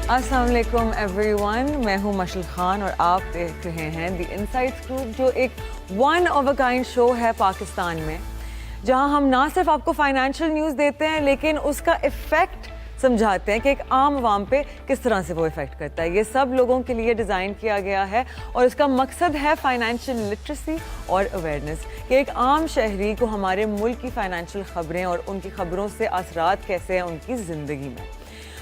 अस्सलाम वालेकुम एवरीवन, मैं हूं मशल खान और आप देख रहे हैं द इनसाइट्स ग्रुप, जो एक one of a kind show है पाकिस्तान में, जहां हम ना सिर्फ आपको फाइनेंशियल न्यूज़ देते हैं लेकिन उसका इफ़ेक्ट समझाते हैं कि एक आम आवाम पे किस तरह से वो इफ़ेक्ट करता है। ये सब लोगों के लिए डिज़ाइन किया गया है और इसका मकसद है फाइनेंशियल लिटरेसी और अवेयरनेस, कि एक आम शहरी को हमारे मुल्क की फाइनेंशियल ख़बरें और उनकी ख़बरों से असरात कैसे हैं उनकी ज़िंदगी में।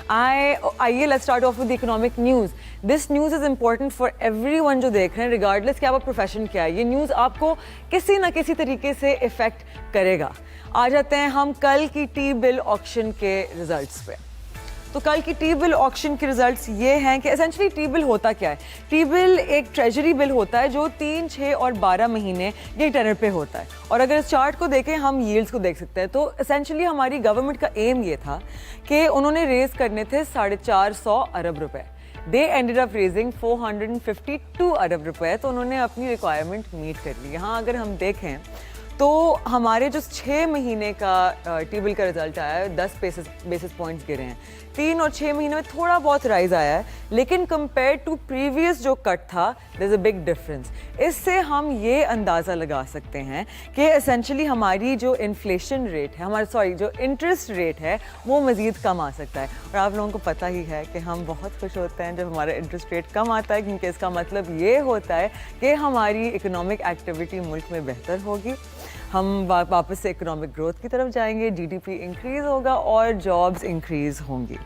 आइए let's start of with economic news. This news is important for everyone जो देख रहे हैं, रिगार्डलेस कि आपका प्रोफेशन क्या है। ये न्यूज़ आपको किसी ना किसी तरीके से इफ़ेक्ट करेगा। आ जाते हैं हम कल की टी बिल ऑक्शन के रिजल्ट्स पे। तो कल की टी बिल ऑक्शन के रिजल्ट्स ये हैं कि एसेंशली टी बिल होता क्या है। टी बिल एक ट्रेजरी बिल होता है जो 3, 6 और 12 महीने ये टेनर पे होता है। और अगर इस चार्ट को देखें, हम यील्ड्स को देख सकते हैं। तो एसेंशली हमारी गवर्नमेंट का एम ये था कि उन्होंने रेज करने थे 450 अरब रुपए। दे एंडेड अप रेजिंग 452 अरब रुपए, तो उन्होंने अपनी रिक्वायरमेंट मीट कर ली। यहाँ अगर हम देखें तो हमारे जो 6 महीने का टी बिल का रिजल्ट आया है, 10 बेसिस पॉइंट्स गिरे हैं। 3 और 6 महीने में थोड़ा बहुत राइज आया है, लेकिन कंपेयर टू प्रीवियस जो कट था there is a big difference. इससे हम ये अंदाज़ा लगा सकते हैं कि एसेंशली हमारी जो इन्फ्लेशन रेट है, जो इंटरेस्ट रेट है, वो मज़ीद कम आ सकता है। और आप लोगों को पता ही है कि हम बहुत खुश होते हैं जब हमारा इंटरेस्ट रेट कम आता है, क्योंकि इसका मतलब ये होता है कि हमारी इकोनॉमिक एक्टिविटी मुल्क में बेहतर होगी, हम वापस से इकोनॉमिक ग्रोथ की तरफ जाएंगे, जीडीपी इंक्रीज़ होगा और जॉब्स इंक्रीज़ होंगी।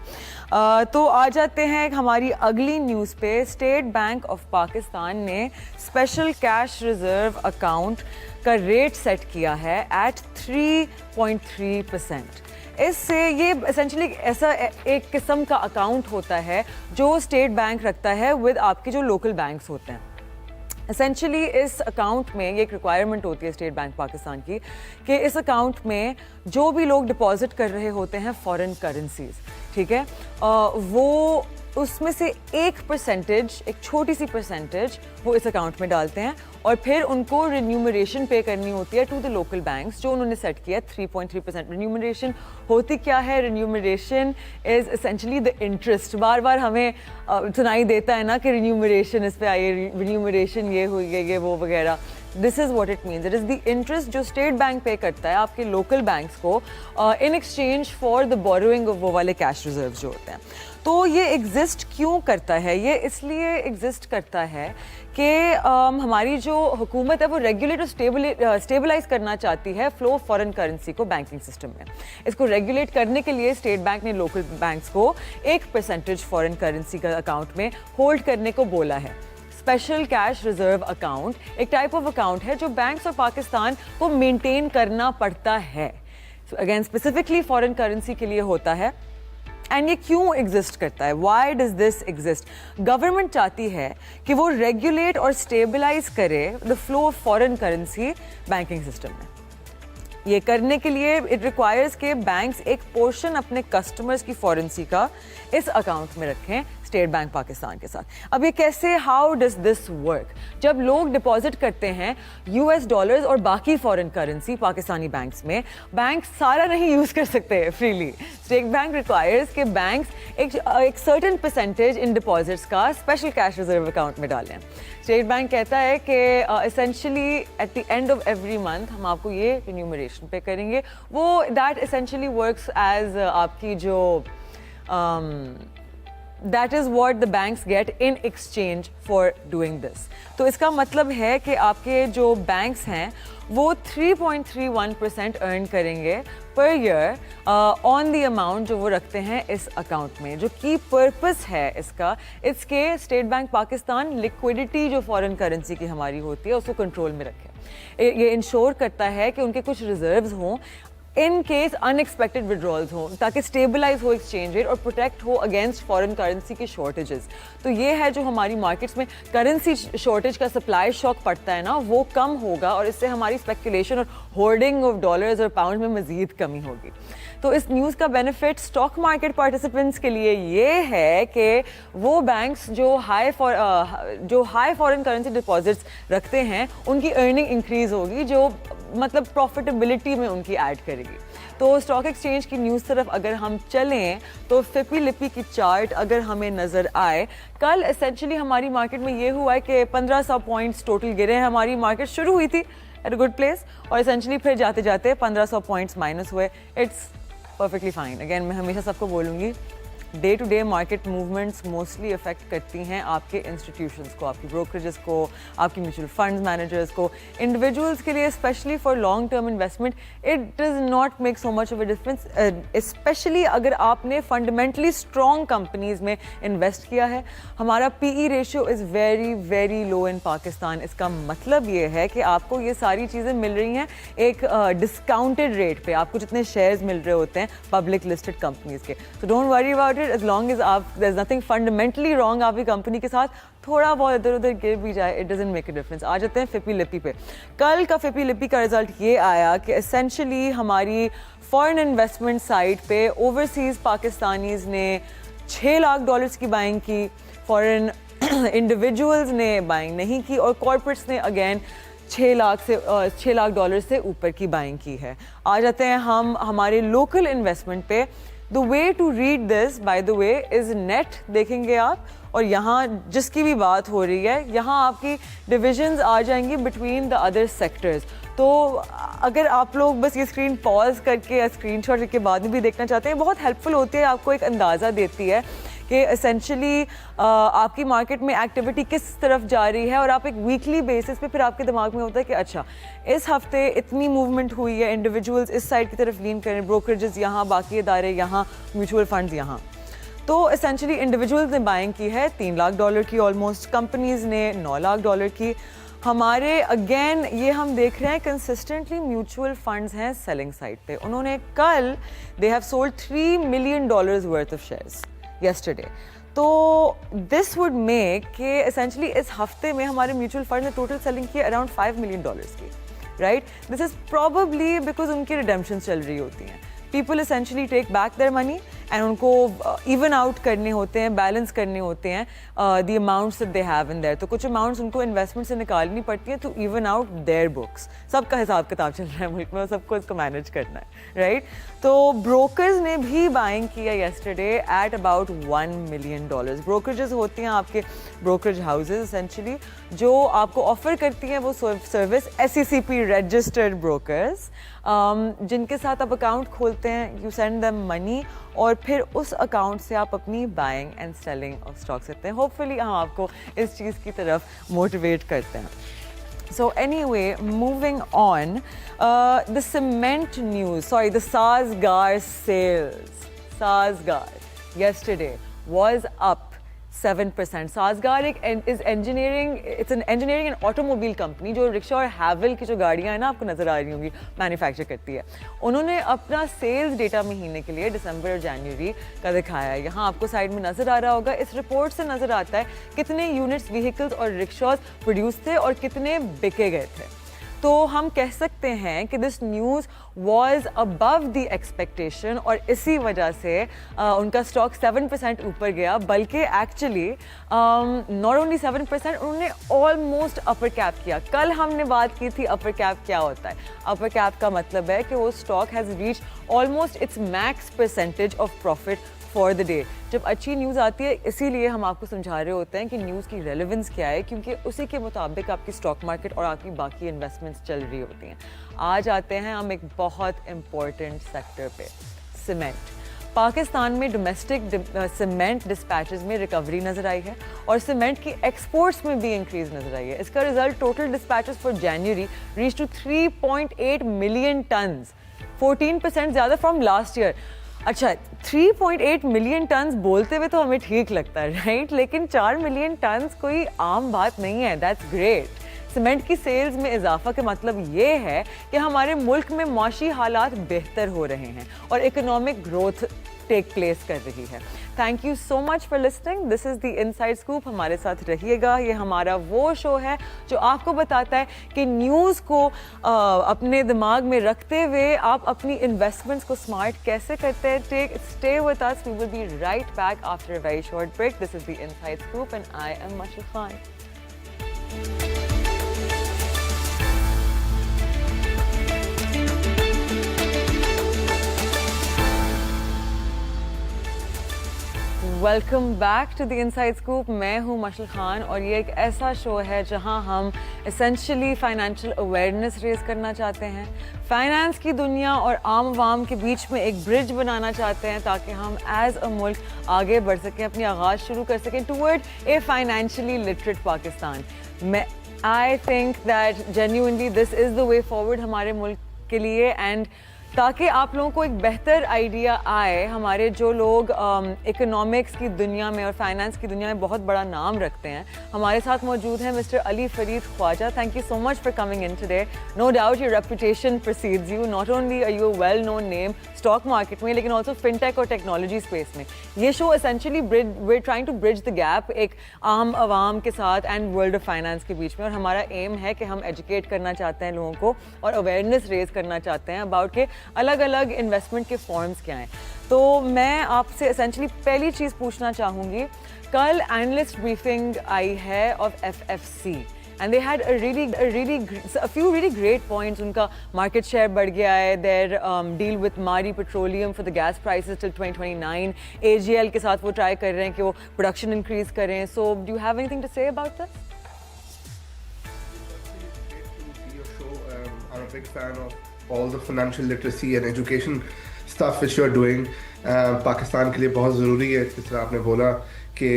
तो आ जाते हैं हमारी अगली न्यूज़ पे। स्टेट बैंक ऑफ पाकिस्तान ने स्पेशल कैश रिजर्व अकाउंट का रेट सेट किया है एट 3.3%। इससे ये एसेंशली ऐसा एक किस्म का अकाउंट होता है जो स्टेट बैंक रखता है विद आपके जो लोकल बैंक्स होते हैं। एसेंशली इस अकाउंट में ये एक रिक्वायरमेंट होती है स्टेट बैंक पाकिस्तान की कि इस अकाउंट में जो भी लोग डिपॉजिट कर रहे होते हैं फॉरेन करेंसीज, ठीक है, वो उसमें से एक छोटी सी परसेंटेज वो इस अकाउंट में डालते हैं और फिर उनको रिन्यूमरेशन पे करनी होती है टू द लोकल बैंक्स, जो उन्होंने सेट किया है 3.3%। रिन्यूमरेशन होती क्या है? Remuneration is essentially the interest. बार बार हमें सुनाई देता है ना कि रिन्यूमरेशन इस पे आई, रिन्यूमरेशन ये हुई है, ये वो वगैरह। This is what it means. It is the interest जो स्टेट बैंक पे करता है आपके लोकल बैंक्स को in exchange for the borrowing of वो वाले कैश रिजर्व जो होते हैं। तो ये एग्जिस्ट क्यों करता है? ये इसलिए एग्जिस्ट करता है कि हमारी जो हुकूमत है वो रेगुलेट और स्टेबलाइज करना चाहती है फ्लो ऑफ फॉरेन करेंसी को बैंकिंग सिस्टम में। इसको रेगुलेट करने के लिए स्टेट बैंक ने लोकल बैंक्स को 1% फॉरेन करेंसी का अकाउंट में होल्ड करने को बोला है। स्पेशल कैश रिजर्व अकाउंट एक टाइप ऑफ अकाउंट है जो बैंक्स और पाकिस्तान को मेंटेन करना पड़ता है। अगेन स्पेसिफिकली फॉरेन करेंसी के लिए होता है। एंड ये क्यों एग्जिस्ट करता है? Why does this exist? Government चाहती है कि वो रेगुलेट और स्टेबलाइज करे the flow of foreign currency banking system में। ये करने के लिए इट रिक्वायर्स के बैंक्स एक पोर्शन अपने कस्टमर्स की फॉरेंसी का इस अकाउंट में रखें स्टेट बैंक पाकिस्तान के साथ। अब ये कैसे, हाउ डज दिस वर्क? जब लोग डिपॉजिट करते हैं US डॉलर्स और बाकी फॉरेन करेंसी पाकिस्तानी बैंक्स में, बैंक सारा नहीं यूज़ कर सकते फ्रीली। स्टेट बैंक रिक्वायर्स के बैंक्स एक सर्टेन परसेंटेज इन डिपॉजिट्स का स्पेशल कैश रिजर्व अकाउंट में डालें। स्टेट बैंक कहता है कि essentially at the end of every month हम आपको ये रिन्यूमरेशन पे करेंगे। वो दैट एसेंशली वर्क्स एज आपकी जो That is what the banks get in exchange for doing this. तो इसका मतलब है कि आपके जो बैंक्स हैं वो 3.31% अर्न करेंगे per year on the amount जो वो रखते हैं इस अकाउंट में। जो की पर्पस है इसका, इसके स्टेट बैंक पाकिस्तान लिक्विडिटी जो फॉरेन करेंसी की हमारी होती है उसको कंट्रोल में रखे। ये इंश्योर करता है कि उनके कुछ रिजर्व्स हों इन केस अनएक्सपेक्टेड विड्रॉल्स हों, ताकि स्टेबलाइज हो एक्सचेंज रेट और प्रोटेक्ट हो अगेंस्ट फॉरेन करेंसी की शॉर्टेजेस। तो ये है जो हमारी मार्केट्स में करेंसी शॉर्टेज का सप्लाई शॉक पड़ता है ना, वो कम होगा और इससे हमारी स्पेकुलेशन और होर्डिंग ऑफ डॉलर्स और पाउंड में मजीद कमी होगी। तो इस न्यूज़ का बेनिफिट स्टॉक मार्केट पार्टिसिपेंट्स के लिए ये है कि वो बैंक्स जो हाई फॉरेन करेंसी डिपॉजिट्स रखते हैं उनकी अर्निंग इंक्रीज होगी, जो मतलब प्रॉफिटेबिलिटी में उनकी ऐड करेगी। तो स्टॉक एक्सचेंज की न्यूज़ तरफ अगर हम चलें तो फिपी लिपी की चार्ट अगर हमें नज़र आए, कल एसेंशली हमारी मार्केट में ये हुआ है कि 1500 पॉइंट्स टोटल गिरे हैं। हमारी मार्केट शुरू हुई थी एट अ गुड प्लेस और एसेंशली फिर जाते जाते 1500 पॉइंट्स माइनस हुए। It's perfectly fine. अगेन मैं हमेशा सबको बोलूँगी, day to day market movements mostly affect करती हैं आपके इंस्टीट्यूशंस को, आपकी ब्रोकरेजेस को, आपकी म्यूचुअल फंड्स मैनेजर्स को। इंडिविजुअल्स के लिए specially for long term investment it does not make so much of a difference, specially अगर आपने फंडामेंटली स्ट्रॉन्ग कंपनीज में इन्वेस्ट किया है। हमारा PE ratio is very very low in Pakistan. इसका मतलब ये है कि आपको ये सारी चीज़ें मिल रही हैं एक डिस्काउंटेड रेट पे, आपको जितने शेयर्स मिल रहे होते हैं पब्लिक लिस्टेड कंपनीज के। So don't worry about as long as there's nothing fundamentally wrong आपकी कंपनी के साथ, थोड़ा बहुत इधर उधर गिर भी जाए it doesn't make a difference. आ जाते हैं फिपी लिपी पे। कल का फिपी लिपी का रिजल्ट ये आया कि एसेंशली हमारी फॉरेन इन्वेस्टमेंट साइड पे ओवरसीज पाकिस्तानीज ने $6 लाख की बाइंग की, फॉरेन इंडिविजुअल्स ने बाइंग नहीं की और कॉर्पोरेट्स ने अगेन $6 लाख से ऊपर की बाइंग की है। आ जाते हैं हम हमारे लोकल इन्वेस्टमेंट पे। The way to read this, by the way, is net देखेंगे आप, और यहाँ जिसकी भी बात हो रही है यहाँ आपकी डिविजन्स आ जाएंगी बिटवीन द अदर सेक्टर्स। तो अगर आप लोग बस ये स्क्रीन पॉज करके या स्क्रीनशॉट करके बाद में भी देखना चाहते हैं, बहुत हेल्पफुल होती है, आपको एक अंदाज़ा देती है कि एसेंशली आपकी मार्केट में एक्टिविटी किस तरफ जा रही है। और आप एक वीकली बेसिस पे फिर आपके दिमाग में होता है कि अच्छा इस हफ्ते इतनी मूवमेंट हुई है, इंडिविजुअल्स इस साइड की तरफ लीन करें, ब्रोकरेजेस यहाँ, बाकी इदारे यहाँ, म्यूचुअल फंड्स यहाँ। तो एसेंशली इंडिविजुअल्स ने बाइंग की है $3 लाख की ऑलमोस्ट, कंपनीज ने $9 लाख की। हमारे अगेन ये हम देख रहे हैं कंसिस्टेंटली म्यूचुअल फंड्स हैं सेलिंग साइड पे। उन्होंने कल they have sold $3 million worth of shares yesterday। तो दिस वुड मेक कि एसेंशली इस हफ्ते में हमारे म्यूचुअल फंड ने टोटल सेलिंग की अराउंड $5 मिलियन की, right. This is probably because उनकी रिडेम्पशन चल रही होती हैं। People essentially take back their money and उनको इवन आउट करने होते हैं, बैलेंस करने होते हैं the amounts that they have in there. तो कुछ अमाउंट्स उनको इन्वेस्टमेंट से निकालनी पड़ती है to even out their books. सबका हिसाब किताब चल रहा है मुल्क में और सबको इसको मैनेज करना है, राइट। तो ब्रोकर्स ने भी बाइंग किया yesterday at about $1 million. Brokerages होती हैं आपके ब्रोकरेज हाउसेज एसेंशली जो आपको ऑफर करती हैं वो सर्विस, SECP रजिस्टर्ड ब्रोकर्स, जिनके साथ आप अकाउंट खोलते हैं, यू सेंड देम मनी और फिर उस अकाउंट से आप अपनी buying and selling of stocks करते हैं। होपफुली हम आपको इस चीज़ की तरफ मोटिवेट करते हैं। So anyway, moving on, the cement news, sorry, the Sazgar sales, Sazgar yesterday was up 7%. Sazgar is engineering, it's an engineering and automobile company जो रिक्शा और हैवल की जो गाड़ियाँ हैं ना आपको नज़र आ रही होंगी मैन्युफैक्चर करती है। उन्होंने अपना सेल्स डेटा महीने के लिए दिसंबर और जनवरी का दिखाया है। यहाँ आपको साइड में नज़र आ रहा होगा। इस रिपोर्ट से नज़र आता है कितने यूनिट्स व्हीकल्स और रिक्शाज प्रोड्यूस थे और कितने बिके गए थे। तो हम कह सकते हैं कि this news was above the expectation और इसी वजह से उनका स्टॉक 7% ऊपर गया, बल्कि एक्चुअली नॉट ओनली 7%, उन्होंने ऑलमोस्ट अपर कैप किया। कल हमने बात की थी अपर कैप क्या होता है। अपर कैप का मतलब है कि वो stock has reach almost it's max percentage of profit for the day. जब अच्छी न्यूज़ आती है इसीलिए हम आपको समझा रहे होते हैं कि न्यूज़ की रेलेवेंस क्या है, क्योंकि उसी के मुताबिक आपकी स्टॉक मार्केट और आपकी बाकी इन्वेस्टमेंट्स चल रही होती हैं। आज आते हैं हम एक बहुत इम्पॉर्टेंट सेक्टर पे, सीमेंट। पाकिस्तान में डोमेस्टिक सीमेंट डिस्पैचेस में रिकवरी नज़र आई है और सीमेंट की एक्सपोर्ट्स में भी इंक्रीज नज़र आई है। इसका result total dispatches for January reach to 3.8 million tons, 14% ज़्यादा फ्रॉम लास्ट ईयर। अच्छा, 3.8 मिलियन टन्स बोलते हुए तो हमें ठीक लगता है, राइट, लेकिन 4 मिलियन टन्स कोई आम बात नहीं है। That's great. सीमेंट की सेल्स में इजाफा का मतलब ये है कि हमारे मुल्क में माशी हालात बेहतर हो रहे हैं और इकोनॉमिक ग्रोथ टेक प्लेस कर रही है। Thank you so much for listening. This is the inside scoop. हमारे साथ रहिएगा। ये हमारा वो शो है जो आपको बताता है कि न्यूज़ को अपने दिमाग में रखते हुए आप अपनी इन्वेस्टमेंट्स को स्मार्ट कैसे करते हैं। Stay with us, we will be right back after a very short break. This is the inside scoop and I am Mashal Khan. Welcome back to the inside scoop. मैं हूं मशल खान और ये एक ऐसा शो है जहां हम एसेंशियली फाइनेंशियल अवेयरनेस रेज करना चाहते हैं, फाइनेंस की दुनिया और आम आवाम के बीच में एक ब्रिज बनाना चाहते हैं ताकि हम एज अ मुल्क आगे बढ़ सकें, अपनी आगाज़ शुरू कर सकें टूवर्ड ए फाइनेंशियली लिटरेट पाकिस्तान। मैं आई think that genuinely this is the way forward हमारे मुल्क के लिए, एंड ताकि आप लोगों को एक बेहतर आइडिया आए। हमारे जो लोग इकोनॉमिक्स की दुनिया में और फाइनेंस की दुनिया में बहुत बड़ा नाम रखते हैं, हमारे साथ मौजूद हैं mister Ali Farid Khawaja. Thank you so much for coming in today. No doubt your reputation precedes you. Not only are you a well known name stock market में, लेकिन ऑल्सो फिनटेक और टेक्नोलॉजी स्पेस में। ये show essentially we're trying to bridge the gap एक आम आवाम के साथ and world of finance के बीच में, और हमारा एम है कि हम एजुकेट करना चाहते हैं लोगों को और अवेयरनेस रेज करना चाहते हैं अबाउट के अलग अलग इन्वेस्टमेंट के फॉर्म्स क्या हैं। तो मैं आपसे एसेंशियली पहली चीज़ पूछना चाहूँगी, कल एनालिस्ट ब्रीफिंग आई है of FFC and they had a few really great points. उनका market share बढ़ गया है, their deal with Mari Petroleum for the gas prices till 2029, AGL के साथ वो try कर रहे हैं कि वो production increase करें. So do you have anything to say about this? I'm a big fan of all the financial literacy and education stuff which you're doing. Pakistan के लिए बहुत ज़रूरी है, जिस तरह आपने बोला कि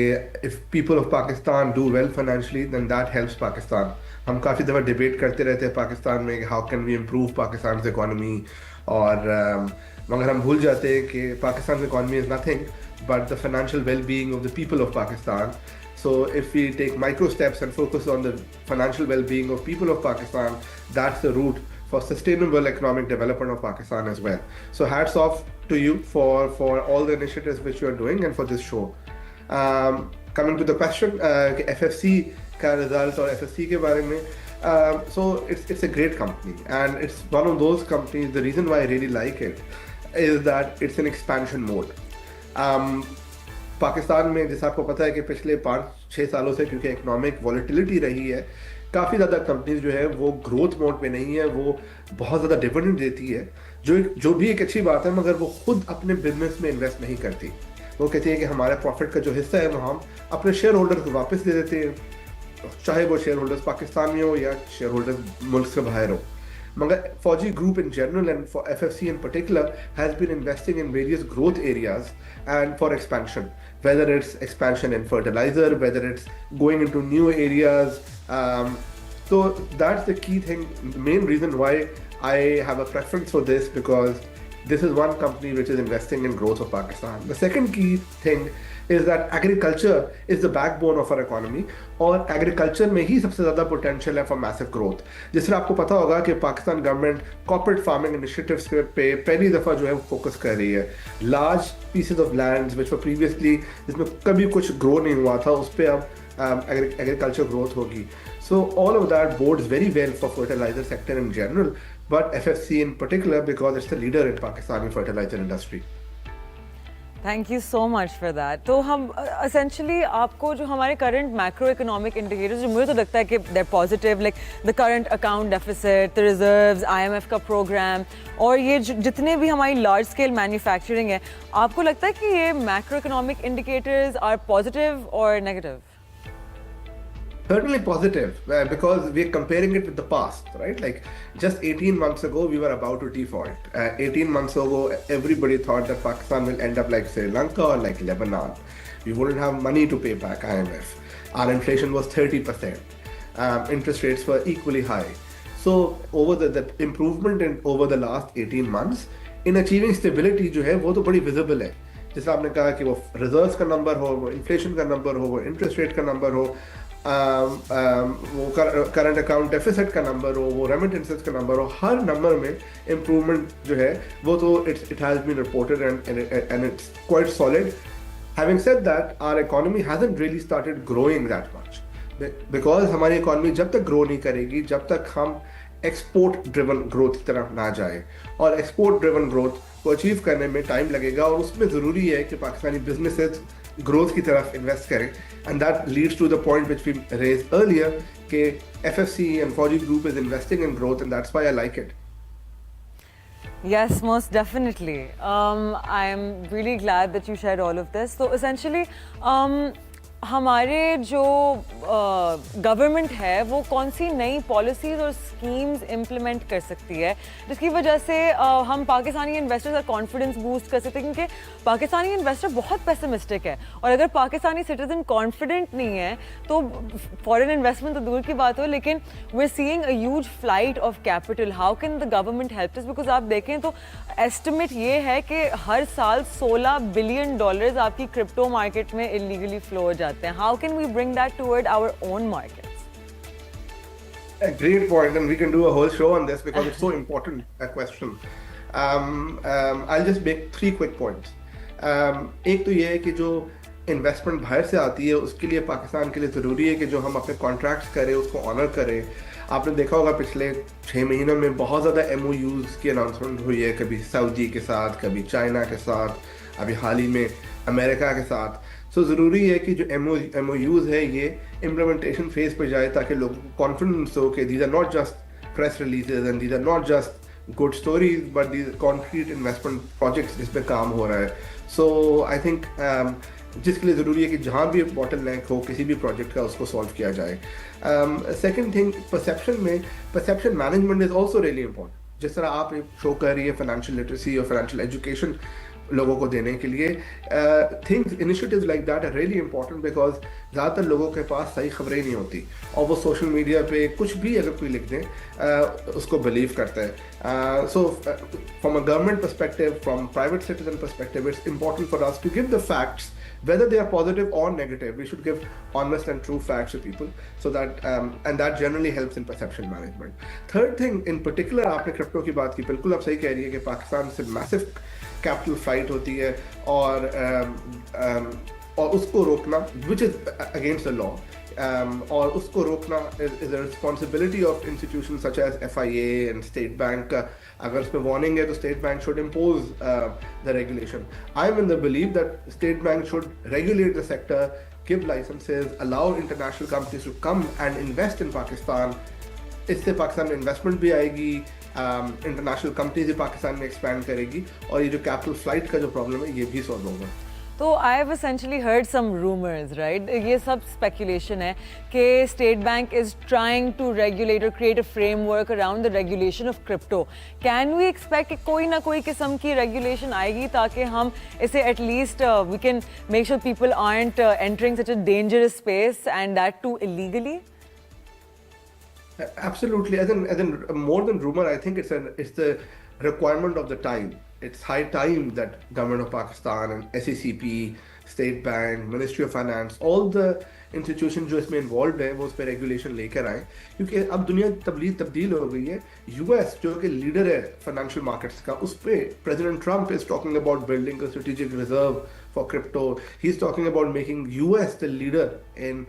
if people of Pakistan do well financially, then that helps Pakistan. हम काफ़ी दफ़ा डिबेट करते रहते हैं पाकिस्तान में कि how can we improve Pakistan's economy, और मगर हम भूल जाते हैं कि Pakistan's economy is nothing but the financial well-being of the people of Pakistan. So if we take micro steps and focus on the financial well-being of people of Pakistan, that's the route for sustainable economic development of Pakistan as well. So hats off to you for all the initiatives which you are doing and for this show. Coming to the question, FFC का result और FFC के बारे में, so it's a great company and it's one of those companies. The reason why I really like it is that it's an expansion mode. Pakistan में जैसा आपको पता है कि पिछले 5-6 सालों से क्योंकि इकोनॉमिक वॉलेटिलिटी रही है, काफ़ी ज़्यादा कंपनीज जो है वो ग्रोथ मोड पे नहीं है, वो बहुत ज़्यादा डिविडेंड देती है, जो भी एक अच्छी बात है, मगर वो खुद अपने बिजनेस में इन्वेस्ट नहीं करती। वो कहती है कि हमारे प्रॉफिट का जो हिस्सा है वो हम अपने शेयर होल्डर्स को वापस दे देते हैं, चाहे वो शेयर होल्डर्स पाकिस्तान में हो या शेयर होल्डर्स मुल्क से बाहर हो। मगर Fauji Group in general and for FFC in particular has been investing in various growth areas and for expansion, whether it's expansion in fertilizer, whether it's going into new areas. So that's the key thing, the main reason why I have a preference for this, because this is one company which is investing in growth of Pakistan. The second key thing is that agriculture is the backbone of our economy, और agriculture में ही सबसे ज़्यादा potential है for massive growth. जिस तरह आपको पता होगा कि Pakistan government corporate farming initiatives पे पहली दफ़ा जो है वो फोकस कर रही है। Large pieces of lands which were previously जिसमें कभी कुछ grow नहीं हुआ था, उस पे अब agriculture growth होगी. So all of that bodes very well for fertilizer sector in general, but FFC in particular because it's the leader in Pakistani fertilizer industry. Thank you so much for that. तो हम essentially आपको जो हमारे current macro economic indicators, जो मुझे तो लगता है कि there positive, like the current account deficit, the reserves, IMF का प्रोग्राम, और ये जितने भी हमारी लार्ज स्केल मैन्युफैक्चरिंग है, आपको लगता है कि ये macro economic indicators are positive और negative? Certainly positive, because we're comparing it with the past, right? Like just 18 months ago, we were about to default. 18 months ago, everybody thought that Pakistan will end up like Sri Lanka or like Lebanon. We wouldn't have money to pay back IMF. Our inflation was 30%. Interest rates were equally high. So over the improvement over the last 18 months in achieving stability जो है वो तो बड़ी visible है। जैसे आपने कहा कि वो reserves का number हो, वो inflation का number हो, वो interest rate का number हो, वो करंट अकाउंट डेफिसिट का नंबर हो, वो रेमिटेंसेस का नंबर हो, हर नंबर में इम्प्रूवमेंट जो है वो तो it has been reported and it's quite solid. Having said that, our economy hasn't really started growing that much, because हमारी इकोनॉमी जब तक ग्रो नहीं करेगी जब तक हम एक्सपोर्ट ड्रिवन ग्रोथ की तरफ ना जाए, और एक्सपोर्ट ड्रिवन ग्रोथ को अचीव करने में टाइम लगेगा, और उसमें ज़रूरी है कि पाकिस्तानी बिजनेसेस ग्रोथ की तरफ इन्वेस्ट करें, and that leads to the point which we raised earlier कि FFC and Fauji Group is investing in growth, and that's why I like it. Yes, most definitely. I am really glad that you shared all of this. So essentially, हमारे जो government है वो कौन सी नई policies और schemes implement कर सकती है जिसकी वजह से हम पाकिस्तानी इन्वेस्टर्स का कॉन्फिडेंस बूस्ट कर सकते हैं, क्योंकि पाकिस्तानी इन्वेस्टर बहुत पेसिमिस्टिक है और अगर पाकिस्तानी सिटीजन कॉन्फिडेंट नहीं है तो फॉरेन इन्वेस्टमेंट तो दूर की बात हो, लेकिन we are seeing a huge flight of capital. How can the government help this? Because आप देखें तो एस्टिमेट ये है कि हर साल $16 बिलियन आपकी क्रिप्टो मार्केट में इलीगली फ्लो हो जाते हैं. How can we bring that toward our own markets? A great point, and we can do a whole show on this because it's so important, a question. I'll just make 3 quick points. एक तो ये है कि जो investment बाहर से आती है उसके लिए पाकिस्तान के लिए ज़रूरी है कि जो हम अपने कॉन्ट्रैक्ट्स करें उसको ऑनर करें. आपने देखा होगा पिछले 6 महीनों में बहुत ज़्यादा MOUs की अनाउंसमेंट हुई है, कभी सऊदी के साथ, कभी चाइना के साथ, अभी हाल ही में अमेरिका के साथ. सो ज़रूरी है कि जो MOUs है ये इम्प्लीमेंटेशन फेज पर जाए ताकि लोगों को कॉन्फिडेंस हो कि these are not just press releases and these are not just good stories but these concrete investment projects जिस पे काम हो रहा है. सो आई थिंक जिसके लिए ज़रूरी है कि जहाँ भी बॉटलनेक हो किसी भी प्रोजेक्ट का उसको सॉल्व किया जाए. Second thing, perception management is also really important. जिस तरह आप शो कर रही है फाइनेंशियल लिटरेसी और फाइनेंशियल एजुकेशन लोगों को देने के लिए, things initiatives like that are really important because ज़्यादातर लोगों के पास सही खबरें नहीं होती और वो सोशल मीडिया पे कुछ भी अगर कोई लिख दें उसको बिलीव करता है. So from a government perspective, from private citizen perspective, it's important for us to give the facts whether they are positive or negative. We should give honest and true facts to people so that and that generally helps in perception management. Third thing in particular, आपने crypto की बात की, बिल्कुल आप सही कह रही है कि पाकिस्तान से मैसिव कैपिटल फ्लाइट होती है और उसको रोकना which is against the law, और उसको रोकना is a responsibility of institution such as FIA and state bank. अगर उस पर वार्निंग है तो state bank should impose the regulation. I am in the believe that state bank should regulate the sector, give licences, allow international companies to come and invest in Pakistan. इससे पाकिस्तान में investment भी आएगी, international companies भी पाकिस्तान में expand करेगी और ये जो कैपिटल फ्लाइट का जो प्रॉब्लम है ये भी सॉल्व होगा. तो I have essentially heard some rumours, right? ये सब स्पेकुलेशन है कि state bank is trying to regulate और create a framework around the regulation of crypto. Can we expect कि कोई ना कोई किस्म की रेगुलेशन आएगी ताकि हम इसे at least we can make sure people aren't entering such a dangerous space and that too illegally? Absolutely. As in more than rumor, I think it's the requirement of the time. It's high time that Government of Pakistan and SECP, State Bank, Ministry of Finance, all the institutions जो इसमें involved है वो उस पर regulation लेकर आए, क्योंकि अब दुनिया तब्दील हो गई है. US जो कि लीडर है financial markets का, उस पर President Trump is talking about building a strategic reserve for crypto. He's talking about making US the leader in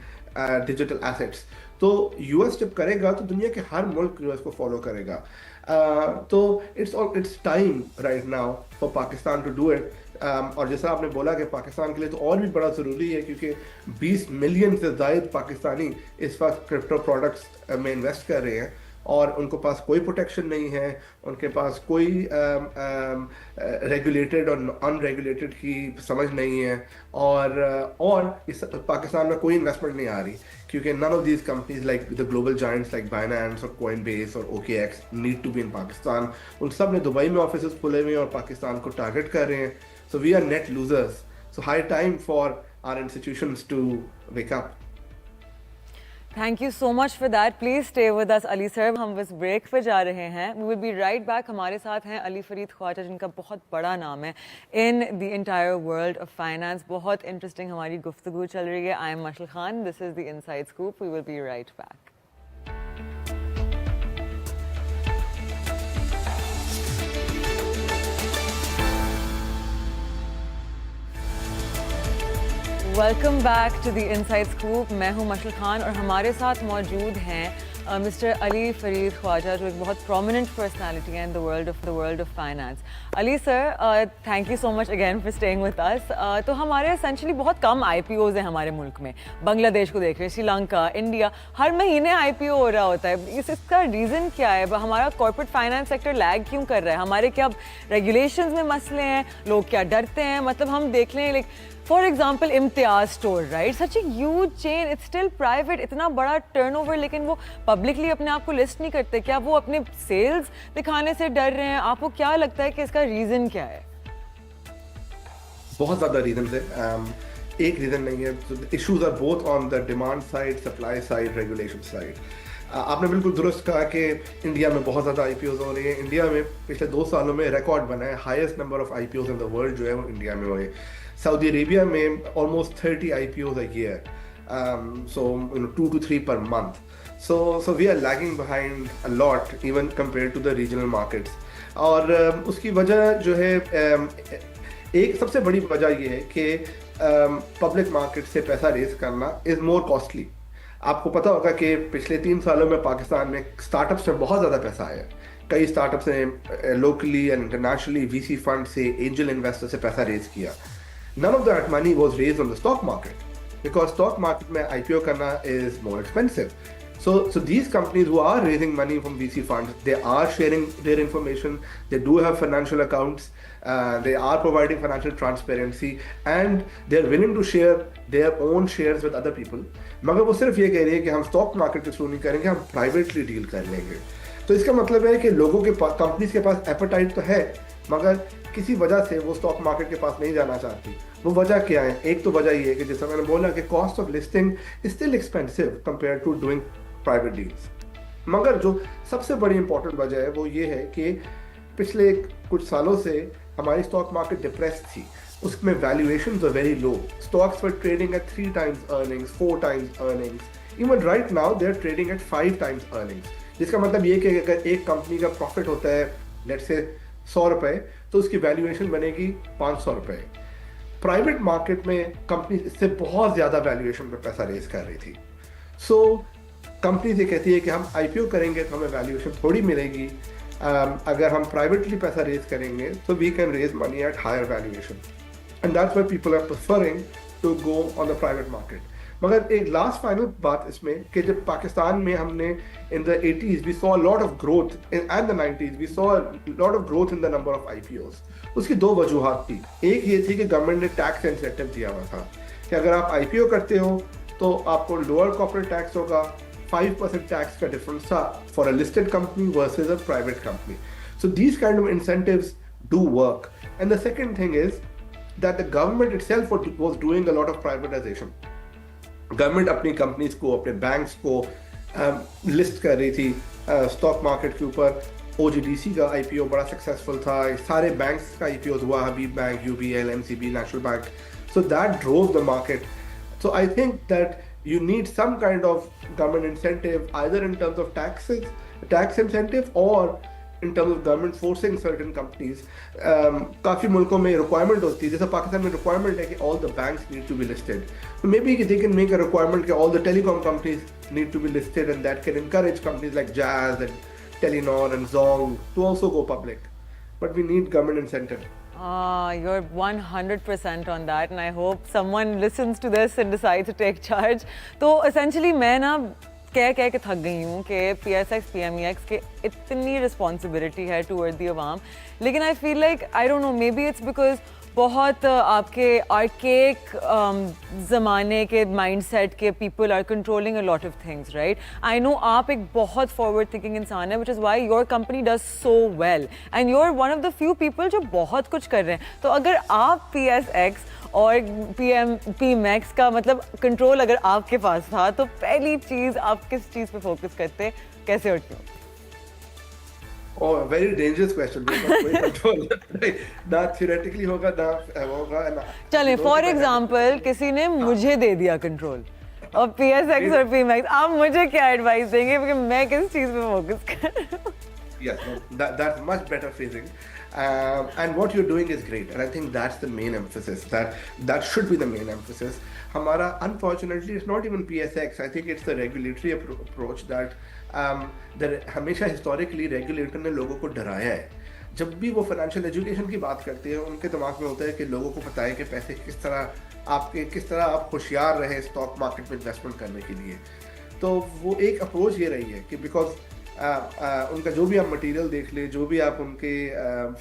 digital assets. तो US जब करेगा तो दुनिया के हर मुल्क US को फॉलो करेगा. तो it's time right now for Pakistan to do it. और जैसा आपने बोला कि पाकिस्तान के लिए तो और भी बड़ा ज़रूरी है क्योंकि 20 मिलियन से ज़ायद पाकिस्तानी इस वक्त क्रिप्टो प्रोडक्ट्स में इन्वेस्ट कर रहे हैं और उनके पास कोई प्रोटेक्शन नहीं है, उनके पास कोई रेगुलेटेड और अनरेगुलेटेड की समझ नहीं है और इस पाकिस्तान में कोई इन्वेस्टमेंट नहीं आ रही क्योंकि none of these companies like the global giants like Binance और कोइनबेस और OKX need to be in Pakistan. उन सब ने दुबई में ऑफिस खुले हुए हैं और पाकिस्तान को टारगेट कर रहे हैं. So we are net losers. So high time for our institutions to wake up. Thank you so much for that. Please stay with us Ali sir. हम बस ब्रेक पे जा रहे हैं. We will be right back. हमारे साथ हैं अली फरीद ख्वाजा जिनका बहुत बड़ा नाम है in the entire world of finance. बहुत इंटरेस्टिंग हमारी गुफ्तगू चल रही है. I am Mashal Khan. This is the inside scoop. We will be right back. Welcome back to the inside scoop. मैं हूं मशल खान और हमारे साथ मौजूद हैं मिस्टर अली फरीद ख्वाजा, जो एक बहुत प्रोमिनेंट पर्सनालिटी है in the world of finance. Ali sir, thank you so much again for staying with us. तो हमारे एसेंशली बहुत कम IPOs हैं हमारे मुल्क में. बांग्लादेश को देख रहे हैं, श्रीलंका, इंडिया, हर महीने IPO हो रहा होता है. इसका रीज़न क्या है? हमारा कॉर्पोरेट फाइनेंस सेक्टर लैग क्यों कर रहा है? हमारे क्या रेगुलेशंस में मसले हैं? लोग क्या डरते हैं? मतलब हम देख लें, like for example Imtiaz store, right, such a huge chain, it's still private, इतना बड़ा टर्नओवर, लेकिन वो पब्लिकली अपने आप को लिस्ट नहीं करते. क्या वो अपने सेल्स दिखाने से डर रहे हैं? आपको क्या लगता है कि इसका रीज़न क्या है? बहुत ज़्यादा रीजन है. एक रीज़न नहीं है. Issues are both on the demand side, supply side, regulation side. आपने बिल्कुल दुरुस्त कहा कि इंडिया में बहुत ज़्यादा IPOs हो रही है. इंडिया में पिछले 2 सालों में रिकॉर्ड बना है. Highest number of IPOs in the world जो है वो इंडिया में हुए. सऊदी अरेबिया में almost 30 IPOs a year, so 2 to 3 per month. So we are lagging behind a lot even compared to the regional markets. और उसकी वजह जो है, एक सबसे बड़ी वजह ये है कि पब्लिक मार्केट से पैसा रेज करना इज मोर कॉस्टली. आपको पता होगा कि पिछले 3 सालों में पाकिस्तान में स्टार्टअप्स में बहुत ज़्यादा पैसा आया. कई स्टार्टअप्स ने locally and internationally VC fund से, एंजल इन्वेस्टर से पैसा रेज किया. None of that money was raised on the stock market because stock market में IPO करना is more expensive. So these companies who are raising money from VC funds, they are sharing their information. They do have financial accounts. They are providing financial transparency, and they're willing to share their own shares with other people. मगर वो सिर्फ ये कह रही है कि हम stock market के थ्रू नहीं करेंगे, हम प्राइवेटली डील कर लेंगे. तो इसका मतलब है कि लोगों के पास, कंपनीज के पास एपेटाइट तो है, मगर किसी वजह से वो स्टॉक मार्केट के पास नहीं जाना चाहती. वो वजह क्या है? एक तो वजह ये है कि जैसा मैंने बोला कि cost of listing is still expensive compare to doing private deals. मगर जो सबसे बड़ी इंपॉर्टेंट वजह है वो ये है कि पिछले कुछ सालों से हमारी स्टॉक मार्केट डिप्रेस थी. उसमें valuations were very low. Stocks were trading at 3 times earnings, 4 times earnings. Even right now they are trading at 5 times earnings. जिसका मतलब ये कि अगर एक कंपनी का प्रॉफिट होता है लेट्स से 100 रुपए, तो उसकी वैल्यूएशन बनेगी 500 रुपए. प्राइवेट मार्केट में कंपनी इससे बहुत ज़्यादा वैल्यूएशन पे पैसा रेज कर रही थी. सो कंपनी से कहती है कि हम IPO करेंगे तो हमें वैल्यूएशन थोड़ी मिलेगी. अगर हम प्राइवेटली पैसा रेज करेंगे तो we can raise money at higher valuation, and that's why people are preferring to go on the private market. मगर एक लास्ट फाइनल बात इसमें कि जब पाकिस्तान में हमने in the 80s we saw lot of growth and the 90s we saw lot of growth in the number of IPOs. उसकी 2 वजूहात थी. एक ये थी कि गवर्नमेंट ने टैक्स इंसेंटिव दिया हुआ था कि अगर आप IPO करते हो तो आपको लोअर कॉर्पोरेट टैक्स होगा. 5% टैक्स का डिफरेंस था for a listed company versus a private company. So these kind of incentives do work. And the second thing is that the government itself was doing a lot of privatisation. Government अपनी companies को, अपने banks को list कर रही थी stock market के ऊपर. OGDC का IPO बड़ा सक्सेसफुल था. सारे बैंक्स का IPO हुआ, Habib bank, UBL, NCB, national bank. So that drove the market. So I think that you need some kind of government incentive, either in terms of taxes, tax incentive, or in terms of government forcing certain companies. काफ़ी मुल्कों में requirement होती है, जैसे पाकिस्तान में requirement है कि all the banks need to be listed. So maybe they can make a requirement कि all the telecom companies need to be listed, and that can encourage companies like Jazz and Telenor and Zong to also go public. But we need government incentive. You're 100% on that, and I hope someone listens to this and decides to take charge. तो essentially मैं ना कह के थक गई हूँ कि PSX, PMEX के इतनी रिस्पॉन्सिबिलिटी है टूवर्ड दी अवाम. लेकिन I feel like, I don't know, maybe it's because बहुत आपके आर्केक ज़माने के माइंडसेट के people are controlling a lot of things, right. I know आप एक बहुत फॉरवर्ड थिंकिंग इंसान है, which is why your company does so well, and you are one of the few people जो बहुत कुछ कर रहे हैं. तो अगर आप PSX और PMEX का मतलब कंट्रोल अगर आपके पास था, तो पहली चीज़ आप किस चीज़ पे फोकस करते, कैसे और क्यों? Oh, very dangerous question. कोई कंट्रोल ना theoretically होगा, ना होगा, ना. चलें फॉर एग्जांपल किसी ने मुझे दे दिया कंट्रोल और PSX और PMEX, आप मुझे क्या एडवाइस देंगे कि मैं किस चीज़ पे फोकस करूं? Yes, no, that's much better phrasing. And what you're doing is great, and I think that's the main emphasis. That should be the main emphasis. हमारा unfortunately it's not even PSX. I think it's the regulatory approach that हमेशा historically regulator ने लोगों को डराया है. जब भी वो फाइनेंशियल एजुकेशन की बात करते हैं उनके दिमाग में होता है कि लोगों को पता है कि पैसे किस तरह आप होशियार रहे स्टॉक मार्केट में इन्वेस्टमेंट करने के लिए. तो वो एक अप्रोच ये रही है कि बिकॉज उनका जो भी आप मटेरियल देख ले, जो भी आप उनके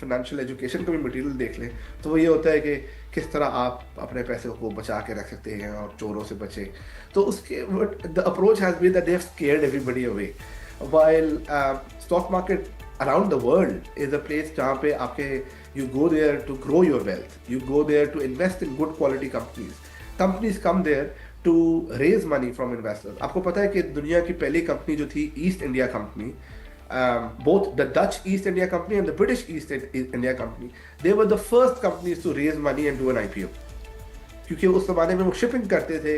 फाइनेंशियल एजुकेशन का भी मटेरियल देख लें, तो वो ये होता है कि किस तरह आप अपने पैसे को बचा के रख सकते हैं और चोरों से बचे. तो उसके the approach has been that they have scared everybody away. While stock market around the world is a place जहाँ पे आपके you go there to grow your wealth, you go there to invest in good quality companies come there to raise money from investors. आपको पता है कि दुनिया की पहली कंपनी जो थी east India company, both the Dutch East India Company and the British East India Company, they were the first companies to raise money and do an IPO. क्योंकि उस जमाने में वो शिपिंग करते थे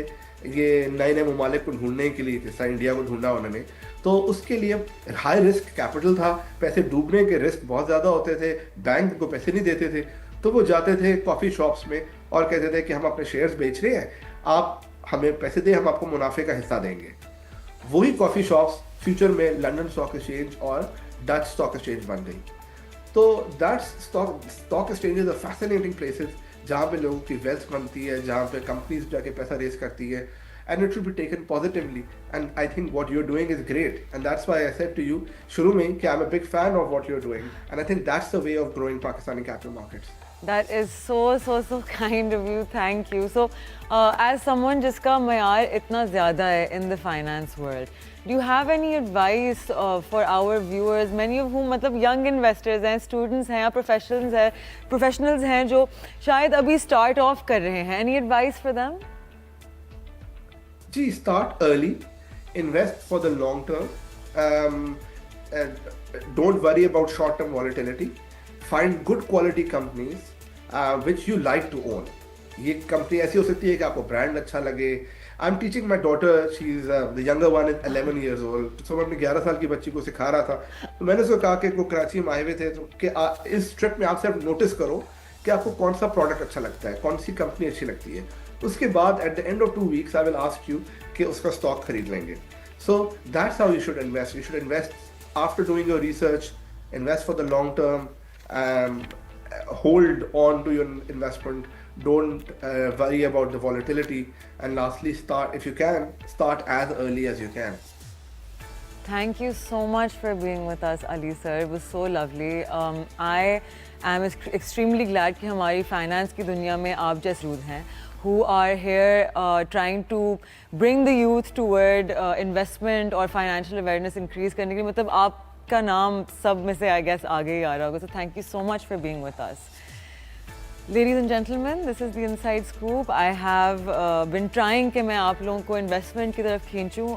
ये नए नए ममालिक को ढूंढने के लिए, जैसा इंडिया को ढूंढा उन्होंने, तो उसके लिए हाई रिस्क कैपिटल था, पैसे डूबने के रिस्क बहुत ज़्यादा होते थे, बैंक को पैसे नहीं देते थे. तो वो जाते थे कॉफ़ी शॉप्स में और कहते थे कि हम अपने शेयर्स बेच रहे हैं, आप हमें पैसे दें, हम आपको मुनाफे का हिस्सा देंगे. वही कॉफ़ी शॉप्स फ्यूचर में लंदन स्टॉक एक्सचेंज और डच स्टॉक एक्सचेंज बन गई. तो that's stock exchange is a fascinating places जहाँ पे लोगों की वेल्थ बनती है, जहाँ पे कंपनीज जाके पैसा रेस करती है, and it should be taken positively. And I think what you're doing is great, and that's why I said to you शुरू में कि I'm a big fan of what you're doing, and I think that's the way of growing Pakistani capital markets. That is so kind of you. Thank you. So, as someone जिसका मयार इतना ज़्यादा है in the finance world, do you have any advice for our viewers, many of whom मतलब young investors हैं, students हैं या professionals हैं जो शायद अभी start off कर रहे हैं? Any advice for them? Gee, start early, invest for the long term, and don't worry about short-term volatility. Find good quality companies which you like to own. ये कंपनी ऐसी हो सकती है कि आपको ब्रांड अच्छा लगे. I'm teaching my daughter, she's the younger one is 11 years old. So मैं अपनी 11 साल की बच्ची को सिखा रहा था. तो मैंने उसको कहा कि वो कराची में आए हुए थे, तो कि इस ट्रिप में आप सिर्फ नोटिस करो कि आपको कौन सा प्रोडक्ट अच्छा लगता है, कौन सी कंपनी अच्छी लगती है. उसके बाद at the end of 2 weeks I will ask you कि उसका स्टॉक खरीद लेंगे. So that's how you should invest. You should invest after doing your research, invest for the long term, hold on to your investment, don't worry about the volatility, and lastly if you can start as early as you can. Thank you so much for being with us, Ali sir. It was so lovely. I am extremely glad कि हमारी finance की दुनिया में आप जैसे लोग हैं who are here trying to bring the youth toward investment और financial awareness increase करने के लिए. मतलब आपका नाम सब में से I guess आगे ही आ रहा होगा. So thank you so much for being with us. Ladies and gentlemen, this is the Inside Scoop. I have been trying कि मैं आप लोगों को investment की तरफ खींचूं.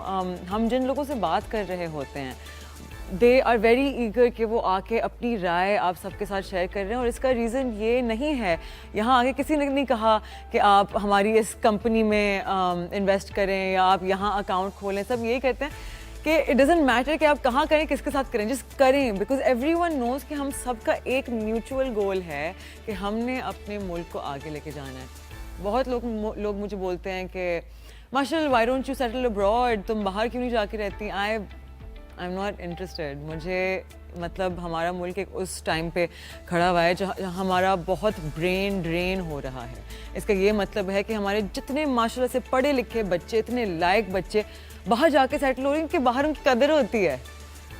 हम जिन लोगों से बात कर रहे होते हैं, they are very eager कि वो आके अपनी राय आप सबके साथ शेयर कर रहे हैं. और इसका रीज़न ये नहीं है, यहाँ आगे किसी ने नहीं कहा कि आप हमारी इस कंपनी में इन्वेस्ट करें या आप यहाँ अकाउंट खोलें. सब यही कहते हैं कि इट डजेंट मैटर कि आप कहाँ करें, किसके साथ करें, जिस करें. बिकॉज एवरीवन नोज़ कि हम सबका एक म्यूचुअल गोल है कि हमने अपने मुल्क को आगे लेके जाना है. बहुत लोग मुझे बोलते हैं कि Marshall, why don't you settle abroad, तुम बाहर क्यों नहीं जाके रहती. I am not interested. मुझे मतलब हमारा मुल्क एक उस टाइम पे खड़ा हुआ है जहाँ हमारा बहुत ब्रेन ड्रेन हो रहा है. इसका ये मतलब है कि हमारे जितने माशाल्लाह से पढ़े लिखे बच्चे, इतने लायक बच्चे बाहर जाके सेटल हो रहे हैं कि बाहर उनकी कदर होती है,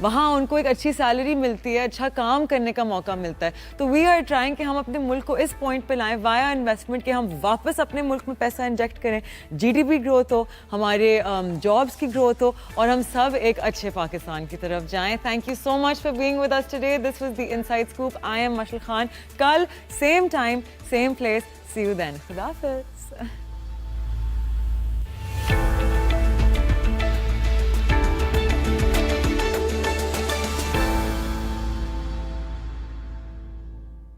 वहाँ उनको एक अच्छी सैलरी मिलती है, अच्छा काम करने का मौका मिलता है. तो वी आर ट्राइंग कि हम अपने मुल्क को इस पॉइंट पे लाएं वाया इन्वेस्टमेंट, कि हम वापस अपने मुल्क में पैसा इंजेक्ट करें, जीडीपी ग्रोथ हो, हमारे जॉब्स की ग्रोथ हो और हम सब एक अच्छे पाकिस्तान की तरफ जाएं. Thank you so much for being with us today. This was the inside scoop. I am Marshall Khan. कल same time same place. See you then. खुदा हाफिज़.